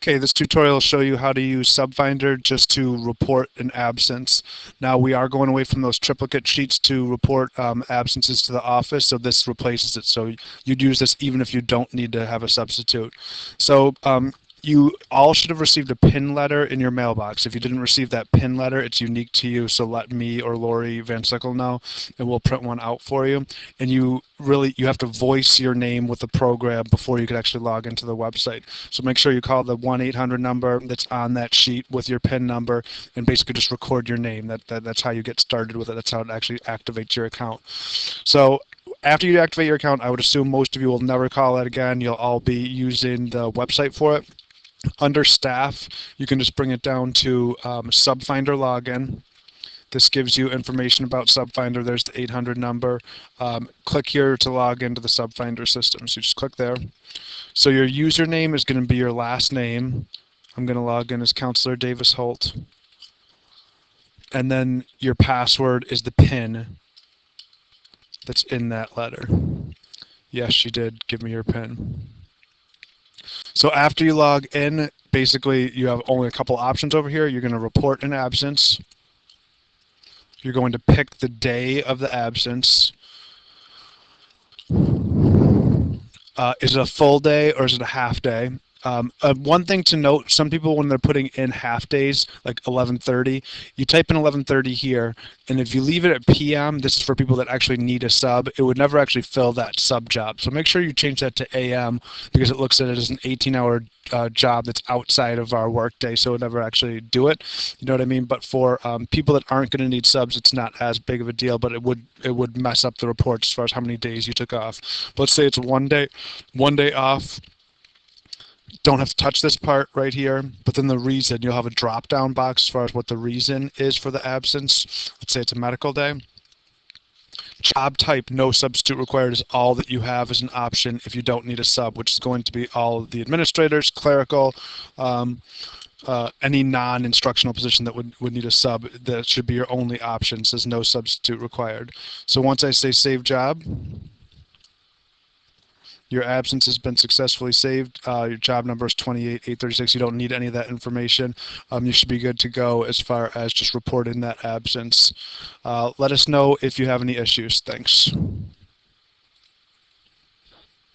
Okay, this tutorial will show you how to use Subfinder just to report an absence. Now we are going away from those triplicate sheets to report absences to the office, so this replaces it. So you'd use this even if you don't need to have a substitute. So you all should have received a PIN letter in your mailbox. If you didn't receive that PIN letter, it's unique to you, so let me or Lori Van Sickle know, and we'll print one out for you. And you have to voice your name with the program before you can actually log into the website. So make sure you call the 1-800 number that's on that sheet with your PIN number, and basically just record your name. That's how you get started with it. That's how it actually activates your account. So after you activate your account, I would assume most of you will never call it again. You'll all be using the website for it. Under staff, you can just bring it down to Subfinder login. This gives you information about Subfinder. There's the 800 number. Click here to log into the Subfinder system. So you just click there. So your username is going to be your last name. I'm going to log in as Counselor Davis Holt. And then your password is the PIN that's in that letter. Yes, you did give me your PIN. So after you log in, basically you have only a couple options over here. You're going to report an absence. You're going to pick the day of the absence. Is it a full day or is it a half day? One thing to note, some people when they're putting in half days, like 11:30, you type in 11:30 here, and if you leave it at PM, this is for people that actually need a sub, it would never actually fill that sub job. So make sure you change that to AM because it looks at it as an 18-hour job that's outside of our workday, so it would never actually do it. You know what I mean? But for people that aren't going to need subs, it's not as big of a deal, but it would mess up the report as far as how many days you took off. But let's say it's one day off. Don't have to touch this part right here, but then the reason, you'll have a drop-down box as far as what the reason is for the absence. Let's say it's a medical day. Job type, no substitute required, is all that you have as an option if you don't need a sub, which is going to be all the administrators, clerical, any non-instructional position that would need a sub. That should be your only option. It says no substitute required. So once I say save job, your absence has been successfully saved. Your job number is 28836. You don't need any of that information. You should be good to go as far as just reporting that absence. Let us know if you have any issues. Thanks.